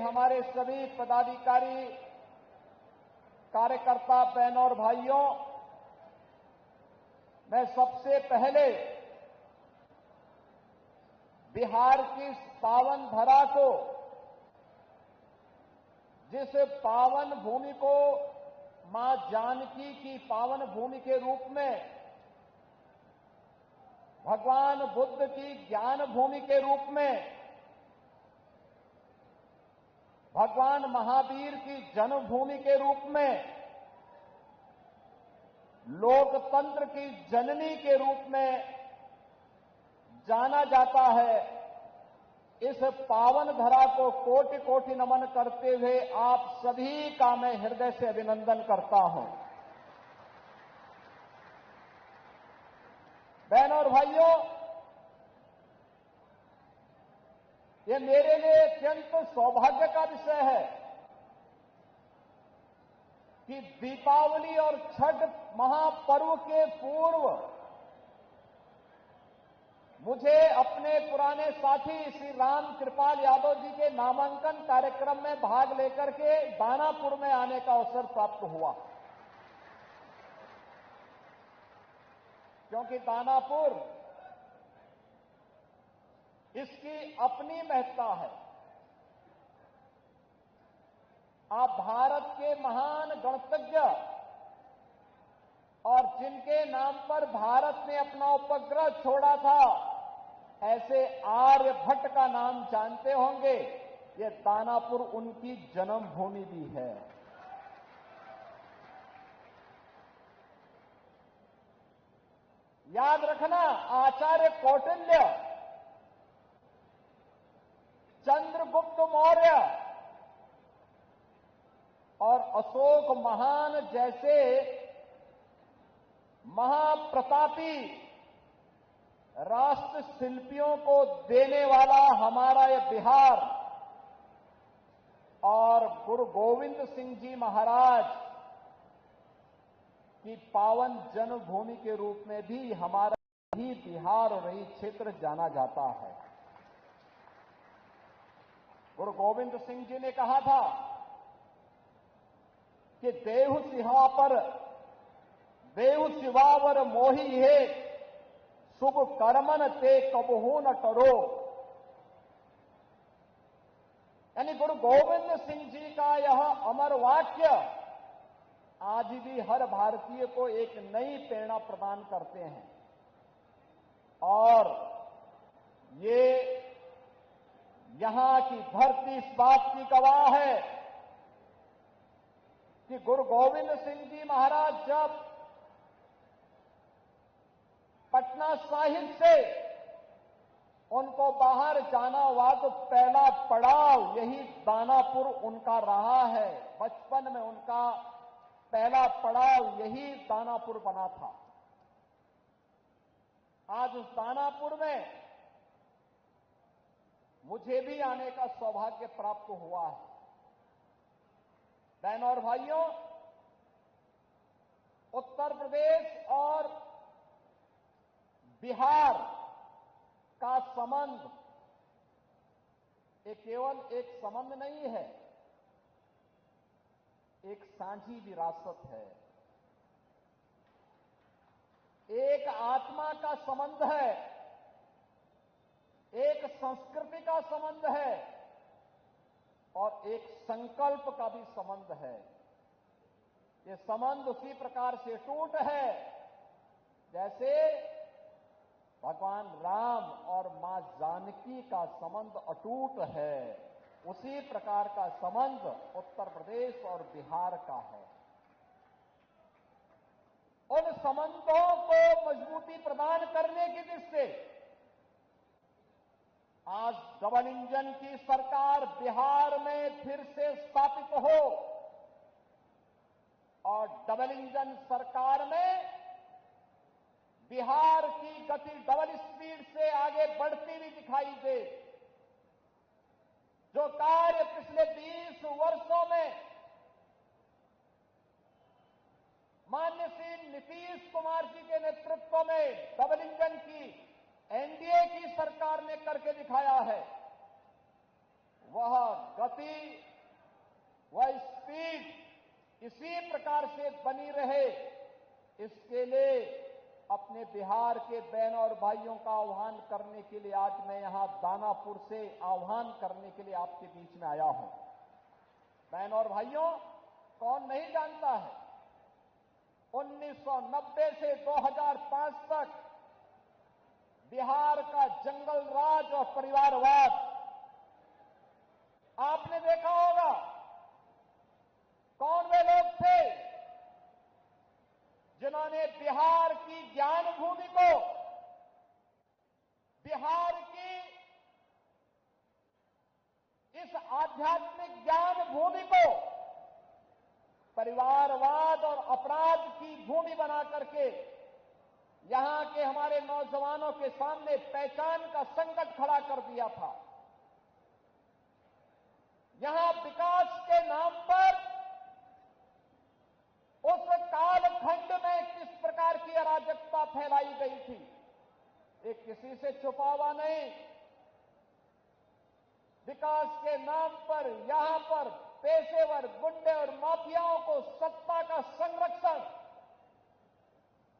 हमारे सभी पदाधिकारी, कार्यकर्ता, बहनों और भाइयों, मैं सबसे पहले बिहार की इस पावन धरा को, जिस पावन भूमि को मां जानकी की पावन भूमि के रूप में, भगवान बुद्ध की ज्ञान भूमि के रूप में, भगवान महावीर की जन्मभूमि के रूप में, लोकतंत्र की जननी के रूप में जाना जाता है, इस पावन धरा को कोटि कोटि नमन करते हुए आप सभी का मैं हृदय से अभिनंदन करता हूं। बहनों और भाइयों, ये मेरे लिए अत्यंत सौभाग्य का विषय है कि दीपावली और छठ महापर्व के पूर्व मुझे अपने पुराने साथी श्री राम कृपाल यादव जी के नामांकन कार्यक्रम में भाग लेकर के दानापुर में आने का अवसर प्राप्त हुआ, क्योंकि दानापुर, इसकी अपनी महत्ता है। आप भारत के महान गणतज्ञ और जिनके नाम पर भारत ने अपना उपग्रह छोड़ा था, ऐसे आर्यभट्ट का नाम जानते होंगे। ये दानापुर उनकी जन्मभूमि भी है। याद रखना, आचार्य कौटिल्य, चंद्रगुप्त मौर्य और अशोक महान जैसे महाप्रतापी राष्ट्र शिल्पियों को देने वाला हमारा यह बिहार और गुरु गोविंद सिंह जी महाराज की पावन जन्मभूमि के रूप में भी हमारा ही बिहार और यही क्षेत्र जाना जाता है। गुरु गोविंद सिंह जी ने कहा था कि देहु सिंहा पर देहु सिवावर मोही है, शुभ कर्मन ते कबहू न करो। यानी गुरु गोविंद सिंह जी का यह अमर वाक्य आज भी हर भारतीय को एक नई प्रेरणा प्रदान करते हैं। और ये यहां की धरती इस बात की गवाह है कि गुरु गोविंद सिंह जी महाराज जब पटना साहिब से उनको बाहर जाना हुआ तो पहला पड़ाव यही दानापुर उनका रहा है। बचपन में उनका पहला पड़ाव यही दानापुर बना था। आज उस दानापुर में मुझे भी आने का सौभाग्य प्राप्त हुआ है। बहनों और भाइयों, उत्तर प्रदेश और बिहार का संबंध ये केवल एक संबंध नहीं है, एक साझी विरासत है, एक आत्मा का संबंध है, एक संस्कृति का संबंध है और एक संकल्प का भी संबंध है। ये संबंध उसी प्रकार से टूट है जैसे भगवान राम और मां जानकी का संबंध अटूट है। उसी प्रकार का संबंध उत्तर प्रदेश और बिहार का है। उन संबंधों को मजबूती प्रदान करने की दृष्टि से आज डबल इंजन की सरकार बिहार में फिर से स्थापित हो और डबल इंजन सरकार में बिहार की गति डबल स्पीड से आगे बढ़ती हुई दिखाई दे। जो कार्य पिछले 20 वर्षों में माननीय श्री नीतीश कुमार जी के नेतृत्व में डबल इंजन की एनडीए की सरकार ने करके दिखाया है, वह गति, वह स्पीड इसी प्रकार से बनी रहे, इसके लिए अपने बिहार के बहनों और भाइयों का आह्वान करने के लिए आज मैं यहां दानापुर से आह्वान करने के लिए आपके बीच में आया हूं। बहनों और भाइयों, कौन नहीं जानता है 1990 से 2005 तक बिहार का जंगल राज और परिवारवाद आपने देखा होगा। कौन वे लोग थे जिन्होंने बिहार की ज्ञान भूमि को, बिहार की इस आध्यात्मिक ज्ञान भूमि को परिवारवाद और अपराध की भूमि बना करके यहां के हमारे नौजवानों के सामने पहचान का संकट खड़ा कर दिया था। यहां विकास के नाम पर उस कालखंड में किस प्रकार की अराजकता फैलाई गई थी, ये किसी से छुपा हुआ नहीं। विकास के नाम पर यहां पर पेशेवर गुंडे और माफियाओं को सत्ता का संरक्षण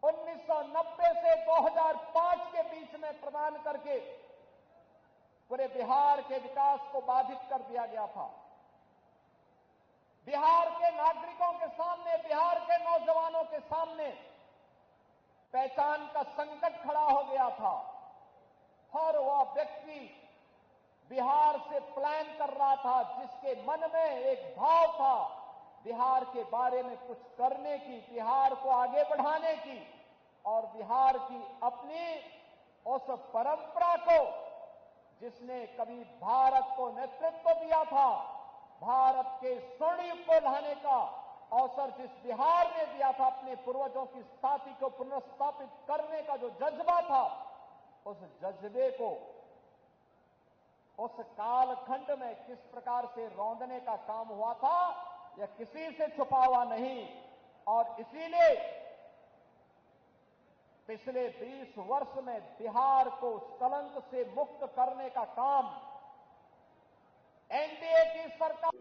1990 से 2005 के बीच में प्रदान करके पूरे बिहार के विकास को बाधित कर दिया गया था। बिहार के नागरिकों के सामने, बिहार के नौजवानों के सामने पहचान का संकट खड़ा हो गया था और वह व्यक्ति बिहार से प्लान कर रहा था, जिसके मन में एक भाव था बिहार के बारे में कुछ करने की, बिहार को आगे बढ़ाने की और बिहार की अपनी उस परंपरा को, जिसने कभी भारत को नेतृत्व दिया था, भारत के स्वर्ण युग को लाने का अवसर जिस बिहार ने दिया था, अपने पूर्वजों की स्थापना को पुनर्स्थापित करने का जो जज्बा था, उस जज्बे को उस कालखंड में किस प्रकार से रौंदने का काम हुआ था, यह किसी से छुपा हुआ नहीं। और इसीलिए पिछले 20 वर्ष में बिहार को उस कलंक से मुक्त करने का काम एनडीए की सरकार